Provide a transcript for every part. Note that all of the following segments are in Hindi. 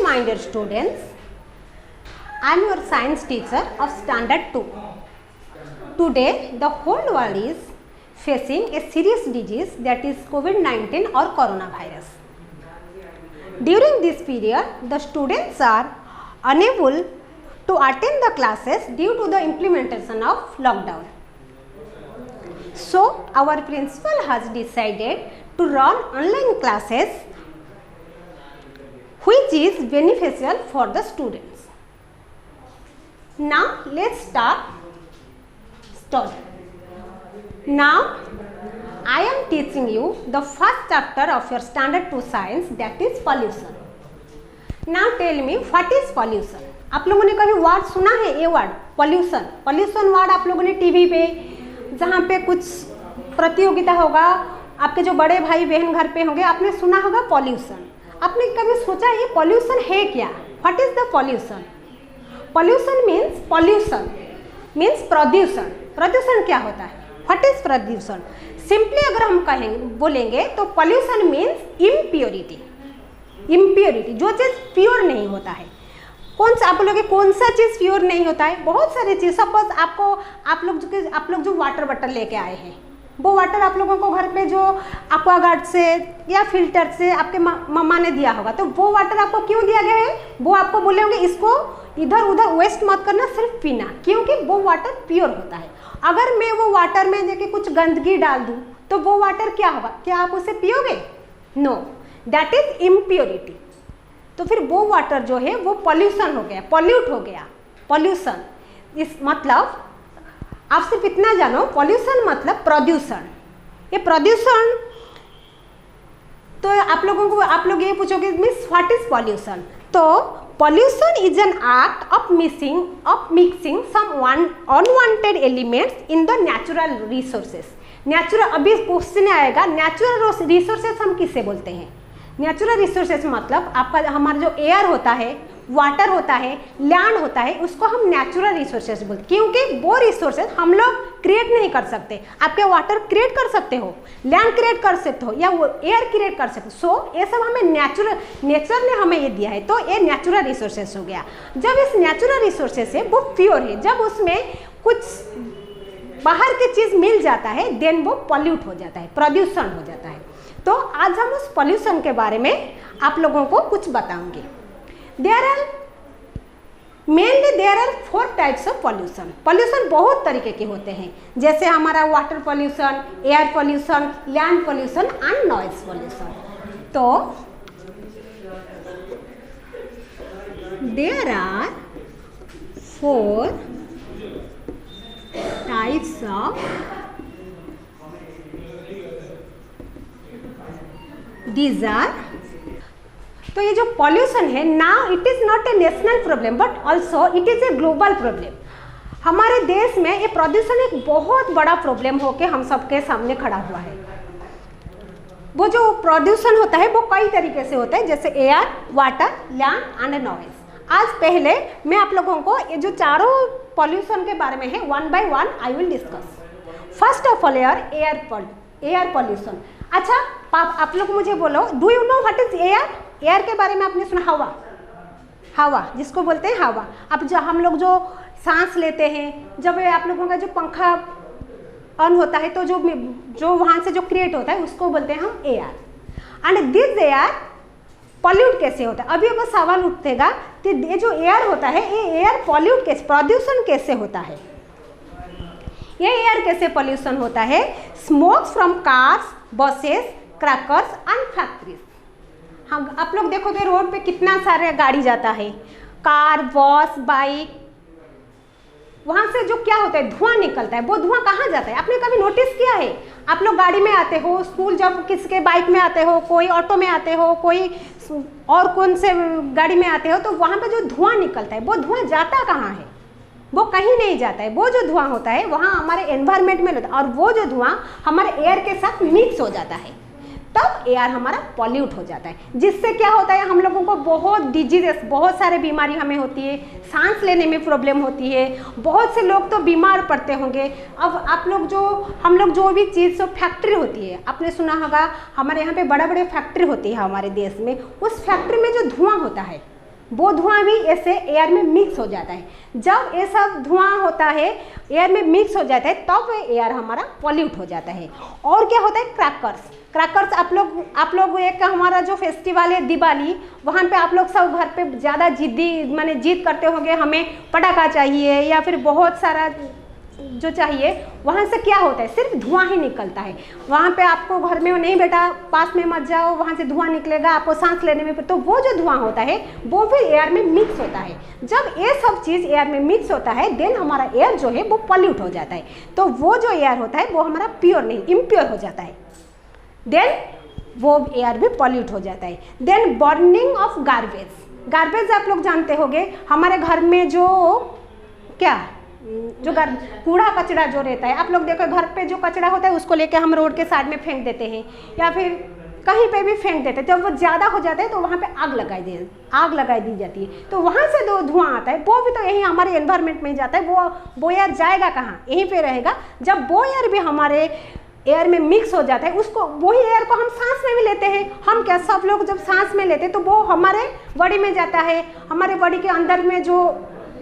my dear students, I am your science teacher of standard 2. Today the whole world is facing a serious disease, that is COVID-19 or coronavirus. During this period the students are unable to attend the classes due to the implementation of lockdown. So our principal has decided to run online classes which is beneficial for the students. Now let's start story. Now I am teaching you the first chapter of your standard 2 science, that is pollution. Now tell me what is pollution? आप लोगों ने कभी वर्ड सुना है ये वर्ड पॉल्यूशन? पॉल्यूशन वर्ड आप लोगों ने टीवी पे जहाँ पे कुछ प्रतियोगिता होगा, आपके जो बड़े भाई बहन घर पे होंगे, आपने सुना होगा पॉल्यूशन. आपने कभी सोचा ये पॉल्यूशन है क्या? What is the pollution? Pollution means प्रदूषण. प्रदूषण क्या होता है? व्हाट इज प्रदूषण? सिंपली अगर हम कहेंगे बोलेंगे तो पॉल्यूशन मीन्स इम्प्योरिटी. इम्प्योरिटी, जो चीज़ प्योर नहीं होता है. कौन सा आप लोग कौन सा चीज़ प्योर नहीं होता है? बहुत सारी चीज़. सपोज आप लोग जो वाटर बॉटल लेके आए हैं, वो वाटर आप लोगों को घर पे जो एक्वागार्ड से या फिल्टर से आपके मम्मा ने दिया होगा, तो वो वाटर आपको क्यों दिया गया है? वो आपको बोले होंगे इसको इधर उधर वेस्ट मत करना, सिर्फ पीना, क्योंकि वो वाटर प्योर होता है. अगर मैं वो वाटर में देखिए कुछ गंदगी डाल दूँ तो वो वाटर क्या होगा? क्या आप उसे पियोगे? No, that is impurity. तो फिर वो वाटर जो है वो पॉल्यूशन हो गया, पॉल्यूट हो गया. पॉल्यूशन इस मतलब आप सिर्फ इतना जानो, पॉल्यूशन मतलब प्रदूषण. ये प्रदूषण तो आप लोग ये पूछोगे means what is pollution? So pollution is an act of mixing some unwanted elements in the natural resources. Natural, अभी क्वेश्चन आएगा नेचुरल रिसोर्सेज हम किसे बोलते हैं? नेचुरल रिसोर्सेज मतलब आपका हमारा जो एयर होता है, वाटर होता है, लैंड होता है, उसको हम नेचुरल रिसोर्सेज बोलते हैं, क्योंकि वो रिसोर्सेज हम लोग क्रिएट नहीं कर सकते. आपके वाटर क्रिएट कर सकते हो, लैंड क्रिएट कर सकते हो, या वो एयर क्रिएट कर सकते हो. सो ये सब हमें नेचर ने हमें ये दिया है, तो ये नेचुरल रिसोर्सेज हो गया. जब इस नेचुरल रिसोर्सेज है वो प्योर है, जब उसमें कुछ बाहर की चीज़ मिल जाता है देन वो पॉल्यूट हो जाता है, प्रदूषण हो जाता है. तो आज हम उस पॉल्यूशन के बारे में आप लोगों को कुछ बताऊंगी. There are 4 types of pollution. Pollution बहुत तरीके के होते हैं, जैसे हमारा water pollution, air pollution, land pollution and noise pollution. तो there are 4 types of These are, तो ये जो पॉल्यूशन है ना, it is not a national problem but also it is a global problem. हमारे देश में ये प्रदूषण एक बहुत बड़ा प्रॉब्लम होके हम सबके सामने खड़ा हुआ है. वो जो प्रदूषण होता है वो कई तरीके से होता है, जैसे air, water, land and noise. आज पहले मैं आप लोगों को ये जो चारों पॉल्यूशन के बारे में है one by one I will discuss. First of all air pollution. अच्छा आप लोग मुझे बोलो, do you know what is air? Air के बारे में आपने सुना? हवा जिसको बोलते हैं हवा. अब जो हम लोग जो सांस लेते हैं, जब आप लोगों का जो पंखा ऑन होता है तो जो वहाँ से जो क्रिएट होता है उसको बोलते हैं हम air. And this air pollute कैसे होता है? अभी अगर सवाल उठेगा कि ये जो एयर होता है ये एयर पॉल्यूट कैसे, प्रदूषण कैसे होता है? ये एयर कैसे पॉल्यूशन होता है? Smoke from cars, buses, crackers and factories. हम आप लोग देखोगे रोड पे कितना सारे गाड़ी जाता है, कार, बस, बाइक. वहाँ से जो क्या होता है, धुआं निकलता है. वो धुआं कहाँ जाता है? आपने कभी नोटिस किया है? आप लोग गाड़ी में आते हो, स्कूल जब किसके बाइक में आते हो, कोई ऑटो में आते हो, कोई और कौन से गाड़ी में आते हो, तो वहाँ पे जो धुआं निकलता है वो धुआं जाता कहाँ है? वो कहीं नहीं जाता है. वो जो धुआं होता है वहाँ हमारे एनवायरनमेंट में होता है, और वो जो धुआं हमारे एयर के साथ मिक्स हो जाता है, तब एयर हमारा पॉल्यूट हो जाता है. जिससे क्या होता है, हम लोगों को बहुत डिजीजेस, बहुत सारे बीमारी हमें होती है, सांस लेने में प्रॉब्लम होती है, बहुत से लोग तो बीमार पड़ते होंगे. अब आप लोग हम लोग जो भी चीज़ फैक्ट्री होती है, आपने सुना होगा हमारे यहाँ पे बड़े बड़े फैक्ट्री होती है हमारे देश में. उस फैक्ट्री में जो धुआं होता है वो धुआं भी ऐसे एयर में मिक्स हो जाता है। जब ये सब धुआं होता है एयर में मिक्स हो जाता है तब एयर हमारा पॉल्यूट हो जाता है। और क्या होता है, क्रैकर्स। क्रैकर्स आप लोग एक हमारा जो फेस्टिवल है दिवाली, वहाँ पे आप लोग सब घर पे ज़्यादा जिद करते होंगे हमें पटाखा चाहिए या फिर बहुत सारा जो चाहिए। वहाँ से क्या होता है, सिर्फ धुआं ही निकलता है। वहाँ पे आपको घर में नहीं बेटा पास में मत जाओ, वहाँ से धुआं निकलेगा, आपको सांस लेने में, तो वो जो धुआं होता है वो भी एयर में मिक्स होता है। जब ये सब चीज़ एयर में मिक्स होता है देन हमारा एयर जो है वो पॉल्यूट हो जाता है। तो वो जो एयर होता है वो हमारा प्योर नहीं, इम्प्योर हो जाता है, देन वो एयर भी पॉल्यूट हो जाता है। Then burning of garbage. Garbage आप लोग जानते होंगे, हमारे घर में जो कूड़ा कचरा जो रहता है, आप लोग देखो घर पे जो कचरा होता है उसको लेके हम रोड के साइड में फेंक देते हैं या फिर कहीं पे भी फेंक देते हैं। जब वो ज़्यादा हो जाता है तो वहाँ पे आग लगाई दी जाती है, तो वहाँ से जो धुआं आता है वो भी तो यही हमारे एनवायरनमेंट में जाता है। वो एयर जाएगा कहाँ, यहीं पे रहेगा। जब वो एयर भी हमारे एयर में मिक्स हो जाता है, उसको वही एयर को हम सांस में भी लेते हैं। हम क्या सब लोग जब सांस में लेते हैं तो वो हमारे बॉडी में जाता है, हमारे बॉडी के अंदर में जो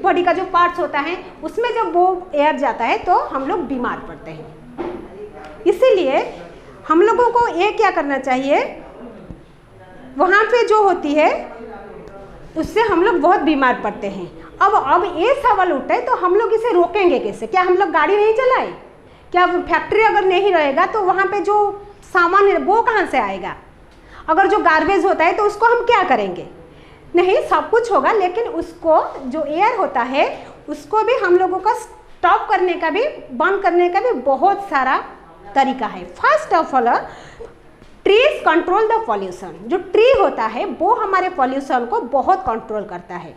बॉडी का जो पार्ट्स होता है उसमें जब वो एयर जाता है तो हम लोग बीमार पड़ते हैं। इसीलिए हम लोगों को ये क्या करना चाहिए, वहाँ पे जो होती है उससे हम लोग बहुत बीमार पड़ते हैं। अब ये सवाल उठता है तो हम लोग इसे रोकेंगे कैसे? क्या हम लोग गाड़ी नहीं चलाए? क्या फैक्ट्री अगर नहीं रहेगा तो वहाँ पे जो सामान है वो कहाँ से आएगा? अगर जो गार्बेज होता है तो उसको हम क्या करेंगे? नहीं, सब कुछ होगा, लेकिन उसको जो एयर होता है उसको भी हम लोगों का स्टॉप करने का भी, बंद करने का भी बहुत सारा तरीका है। First of all trees control the pollution. जो ट्री होता है वो हमारे पॉल्यूशन को बहुत कंट्रोल करता है।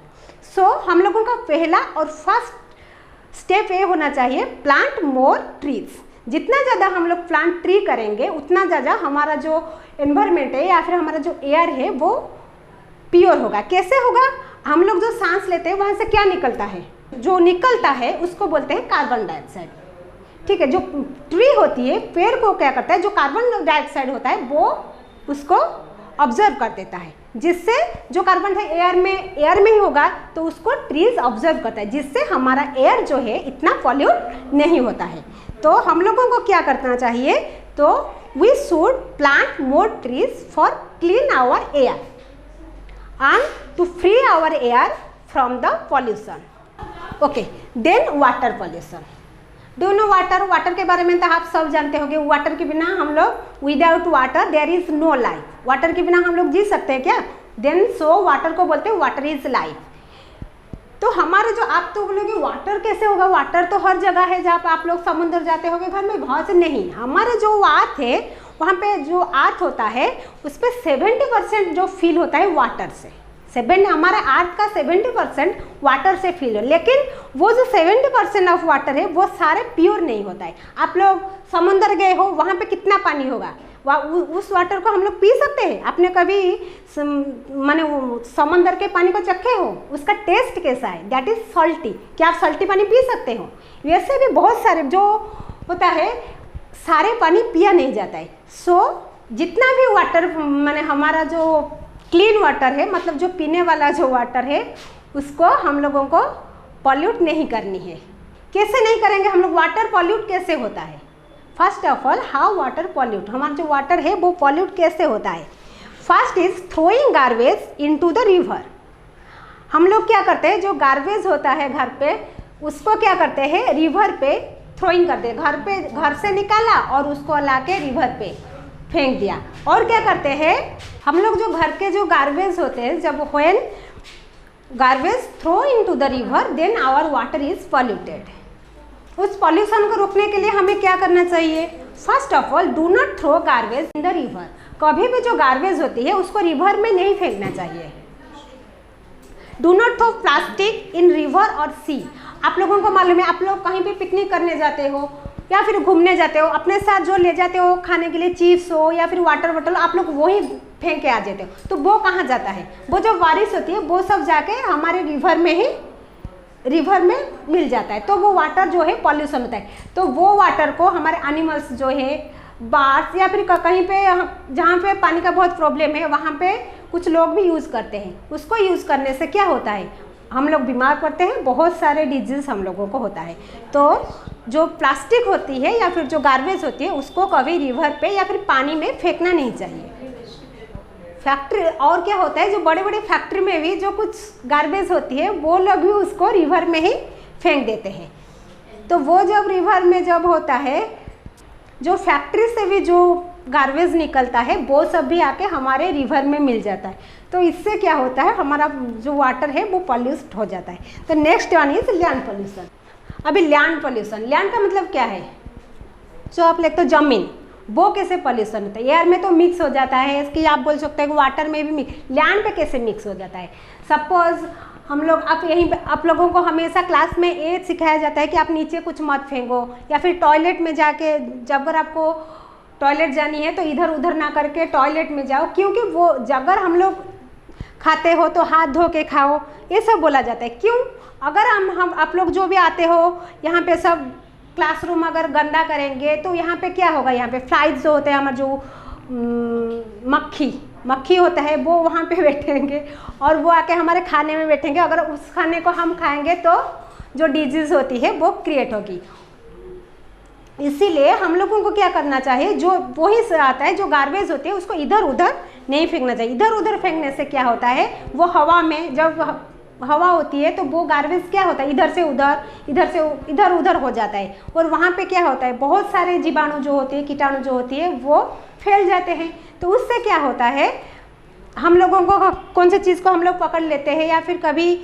सो हम लोगों का पहला और फर्स्ट स्टेप ये होना चाहिए, प्लांट मोर ट्रीज। जितना ज़्यादा हम लोग प्लांट ट्री करेंगे उतना ज़्यादा हमारा जो एनवायरनमेंट है या फिर हमारा जो एयर है वो प्योर होगा। कैसे होगा? हम लोग जो सांस लेते हैं वहाँ से क्या निकलता है? जो निकलता है उसको बोलते हैं कार्बन डाइऑक्साइड। ठीक है, जो ट्री होती है, पेड़ को क्या करता है, जो कार्बन डाइऑक्साइड होता है वो उसको ऑब्जर्व कर देता है, जिससे जो कार्बन डाइऑक्साइड एयर में ही होगा तो उसको ट्रीज ऑब्जर्व करता है, जिससे हमारा एयर जो है इतना पॉल्यूट नहीं होता है। तो हम लोगों को क्या करना चाहिए, तो we should plant more trees for clean our air and to free our air from the pollution. Okay, then water pollution. Do you know water? Water के बारे में तो आप सब जानते होंगे। वाटर के बिना हम लोग, without water there is no life. Water के बिना हम लोग जी सकते हैं क्या? देन सो वाटर को बोलते हैं वाटर इज लाइफ। तो हमारे जो, आप तो बोलोगे वाटर कैसे होगा, वाटर तो हर जगह है। जहाँ आप लोग समुद्र जाते होंगे घर में, वहाँ से नहीं। हमारे जो अर्थ है वहाँ पे जो अर्थ होता है उस पर 70% जो फील होता है वाटर से। हमारा अर्थ का 70% वाटर से फील हो, लेकिन वो जो 70% ऑफ वाटर है वो सारे प्योर नहीं होता है। आप लोग समुद्र गए हो, वहाँ पे कितना पानी होगा, उस वाटर को हम लोग पी सकते हैं? आपने कभी माने समुद्र के पानी को चखे हो? उसका टेस्ट कैसा है? That is salty. क्या आप सॉल्टी पानी पी सकते हो? वैसे भी बहुत सारे जो होता है सारे पानी पिया नहीं जाता है। सो जितना भी वाटर माने हमारा जो क्लीन वाटर है, मतलब जो पीने वाला जो वाटर है, उसको हम लोगों को पॉल्यूट नहीं करनी है। कैसे नहीं करेंगे हम लोग? वाटर पॉल्यूट कैसे होता है? First of all, how water pollute, हमारा जो वाटर है वो पॉल्यूट कैसे होता है? First is throwing garbage into the river. हम लोग क्या करते हैं, जो गार्बेज होता है घर पे उसको क्या करते हैं, रिवर पे थ्रोइंग करते हैं। घर से निकाला और उसको ला के रिवर पे फेंक दिया। और क्या करते हैं हम लोग, जो घर के जो गार्बेज होते हैं, जब when garbage throw into the river then our water is polluted. उस पॉल्यूशन को रोकने के लिए हमें क्या करना चाहिए? First of all, do not throw garbage in the river. कभी भी जो गार्बेज होती है उसको रिवर में नहीं फेंकना चाहिए। Do not throw plastic in river और सी। आप लोगों को मालूम है, आप लोग कहीं भी पिकनिक करने जाते हो या फिर घूमने जाते हो, अपने साथ जो ले जाते हो खाने के लिए, चिप्स हो या फिर वाटर बॉटल, आप लोग वही फेंक के आ जाते हो। तो वो कहाँ जाता है? वो जो बारिश होती है वो सब जाके हमारे रिवर में मिल जाता है। तो वो वाटर जो है पॉल्यूशन होता है। तो वो वाटर को हमारे एनिमल्स जो है, बार्स या फिर कहीं पे जहाँ पे पानी का बहुत प्रॉब्लम है वहाँ पे कुछ लोग भी यूज़ करते हैं। उसको यूज़ करने से क्या होता है, हम लोग बीमार पड़ते हैं, बहुत सारे डिजीज़ हम लोगों को होता है। तो जो प्लास्टिक होती है या फिर जो गार्बेज होती है उसको कभी रिवर पे या फिर पानी में फेंकना नहीं चाहिए। फैक्ट्री और क्या होता है, जो बड़े बड़े फैक्ट्री में भी जो कुछ गार्बेज होती है वो लोग भी उसको रिवर में ही फेंक देते हैं। तो वो जब रिवर में जब होता है, जो फैक्ट्री से भी जो गार्बेज निकलता है वो सब भी आके हमारे रिवर में मिल जाता है। तो इससे क्या होता है, हमारा जो वाटर है वो पॉल्यूट हो जाता है। तो next one is land pollution. अभी लैंड पोल्यूशन, लैंड का मतलब क्या है, जो आप लिखते हो जमीन, वो कैसे पोल्यूशन होता है। एयर में तो मिक्स हो जाता है, इसकी आप बोल सकते हैं कि वाटर में भी मिक्स, लैंड पे कैसे मिक्स हो जाता है। सपोज हम लोग आप यहीं पे, आप लोगों को हमेशा क्लास में ये सिखाया जाता है कि आप नीचे कुछ मत फेंको, या फिर टॉयलेट में जाके जब अगर आपको टॉयलेट जानी है तो इधर उधर ना करके टॉयलेट में जाओ, क्योंकि वो अगर हम लोग खाते हो तो हाथ धो के खाओ, ये सब बोला जाता है। क्यों, अगर हम आप लोग जो भी आते हो यहाँ पे सब क्लासरूम अगर गंदा करेंगे तो यहाँ पे क्या होगा, यहाँ पे फ्लाइज जो होते हैं हमारे जो मक्खी होता है वो वहाँ पे बैठेंगे और वो आके हमारे खाने में बैठेंगे। अगर उस खाने को हम खाएंगे तो जो डिजीज़ होती है वो क्रिएट होगी। इसीलिए हम लोगों को क्या करना चाहिए, जो वही से आता है जो गार्बेज होती है उसको इधर उधर नहीं फेंकना चाहिए। इधर उधर फेंकने से क्या होता है, वो हवा में जब हवा होती है तो वो गार्बेज क्या होता है इधर से इधर उधर हो जाता है, और वहाँ पे क्या होता है बहुत सारे जीवाणु जो होते हैं, कीटाणु जो होती है वो फैल जाते हैं। तो उससे क्या होता है, हम लोगों को कौन सी चीज़ को हम लोग पकड़ लेते हैं या फिर कभी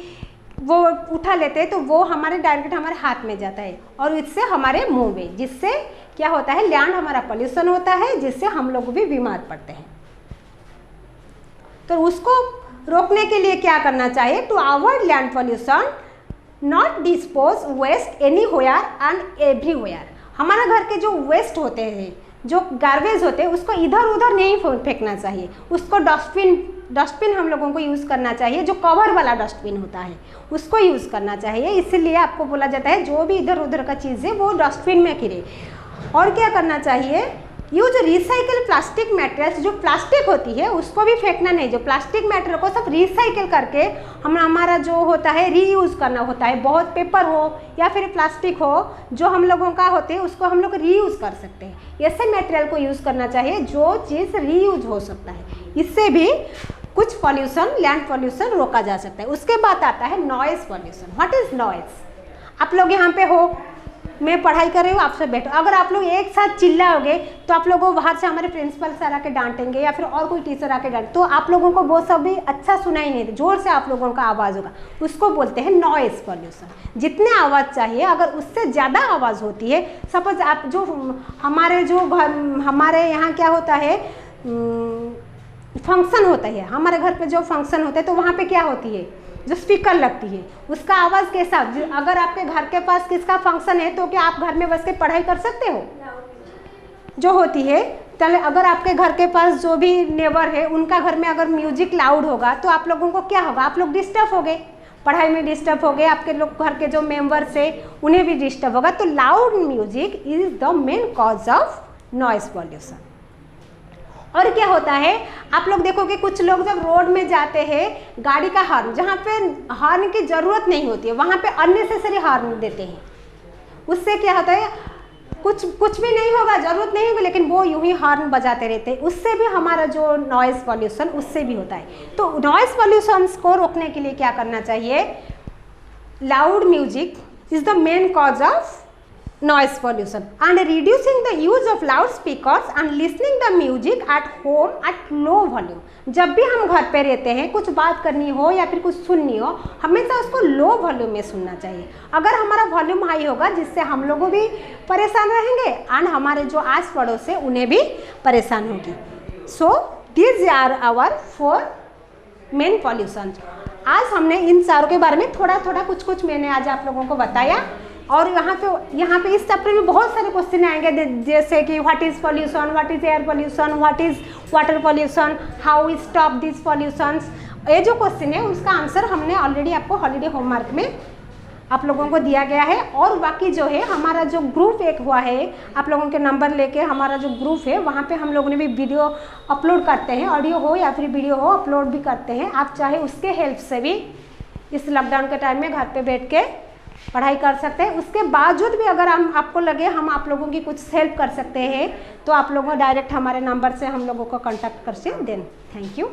वो उठा लेते हैं तो वो हमारे डायरेक्ट हमारे हाथ में जाता है और इससे हमारे मुंह में, जिससे क्या होता है लैंड हमारा पोल्यूशन होता है, जिससे हम लोग भी बीमार पड़ते हैं। तो उसको रोकने के लिए क्या करना चाहिए, to avoid land pollution not dispose waste anywhere and everywhere. हमारा घर के जो वेस्ट होते हैं, जो गार्बेज होते हैं उसको इधर उधर नहीं फेंकना चाहिए, उसको डस्टबिन हम लोगों को यूज़ करना चाहिए, जो कवर वाला डस्टबिन होता है उसको यूज़ करना चाहिए। इसीलिए आपको बोला जाता है जो भी इधर उधर का चीज़ है वो डस्टबिन में गिरे। और क्या करना चाहिए, यूज रिसाइकल प्लास्टिक मटेरियल्स, जो प्लास्टिक होती है उसको भी फेंकना नहीं, जो प्लास्टिक मटेरियल को सब रिसाइकल करके हमारा जो होता है रीयूज़ करना होता है। बहुत पेपर हो या फिर प्लास्टिक हो जो हम लोगों का होते हैं उसको हम लोग रीयूज़ कर सकते हैं। ऐसे मटेरियल को यूज़ करना चाहिए जो चीज़ रीयूज हो सकता है, इससे भी कुछ पॉल्यूशन लैंड पॉल्यूशन रोका जा सकता है। उसके बाद आता है noise pollution. What is noise, आप लोग यहाँ पे हो, मैं पढ़ाई कर रही हूँ, आपसे बैठो, अगर आप लोग एक साथ चिल्लाओगे तो आप लोगों को बाहर से हमारे प्रिंसिपल सर आके डांटेंगे या फिर और कोई टीचर आके डांटे, तो आप लोगों को वो सब भी अच्छा सुनाई नहीं दे, जोर से आप लोगों का आवाज़ होगा, उसको बोलते हैं नॉइज़ पॉल्यूशन। जितने आवाज़ चाहिए अगर उससे ज़्यादा आवाज़ होती है, सपोज आप जो हमारे यहाँ क्या होता है, फंक्शन होता है, हमारे घर पे जो फंक्शन होता है तो वहाँ पे क्या होती है, जो स्पीकर लगती है उसका आवाज़ कैसा, अगर आपके घर के पास किसका फंक्शन है तो क्या आप घर में बस के पढ़ाई कर सकते हो, जो होती है। चले अगर आपके घर के पास जो भी नेबर है उनका घर में अगर म्यूजिक लाउड होगा तो आप लोगों को क्या होगा, आप लोग डिस्टर्ब हो गए, पढ़ाई में डिस्टर्ब हो गए, आपके लोग घर के जो मेंबर्स है उन्हें भी डिस्टर्ब होगा। तो loud music is the main cause of noise pollution. और क्या होता है, आप लोग देखोगे कुछ लोग जब रोड में जाते हैं गाड़ी का हॉर्न, जहाँ पे हॉर्न की ज़रूरत नहीं होती है वहाँ पे अननेसेसरी हॉर्न देते हैं। उससे क्या होता है, कुछ भी नहीं होगा, ज़रूरत नहीं होगी, लेकिन वो यूं ही हॉर्न बजाते रहते हैं, उससे भी हमारा जो नॉइज़ पॉल्यूशन उससे भी होता है। तो नॉइज़ पॉल्यूशन को रोकने के लिए क्या करना चाहिए, loud music is the main cause of noise pollution and reducing the use of loudspeakers and listening the music at home at low volume। जब भी हम घर पे रहते हैं कुछ बात करनी हो या फिर कुछ सुननी हो, हमेशा उसको लो वॉल्यूम में सुनना चाहिए। अगर हमारा वॉल्यूम हाई होगा जिससे हम लोग भी परेशान रहेंगे एंड हमारे जो आस पड़ोस है उन्हें भी परेशान होगी। So these are our 4 main pollution. आज हमने इन चारों के बारे में थोड़ा कुछ मैंने आज आप लोगों को बताया। और यहाँ पे इस चैप्टर में बहुत सारे क्वेश्चन आएंगे, जैसे कि what is pollution, what is air pollution, what is water pollution, how we stop this pollutions. ये जो क्वेश्चन है उसका आंसर हमने ऑलरेडी आपको हॉलीडे होमवर्क में आप लोगों को दिया गया है। और बाकी जो है हमारा जो ग्रुप एक हुआ है, आप लोगों के नंबर लेके हमारा जो ग्रुप है वहाँ पे हम लोगों ने भी वीडियो अपलोड करते हैं, ऑडियो हो या फिर वीडियो हो अपलोड भी करते हैं। आप चाहे उसके हेल्प से भी इस लॉकडाउन के टाइम में घर पे बैठ के पढ़ाई कर सकते हैं। उसके बावजूद भी अगर आपको लगे हम आप लोगों की कुछ हेल्प कर सकते हैं तो आप लोगों डायरेक्ट हमारे नंबर से हम लोगों को कॉन्टैक्ट कर से दें। Thank you.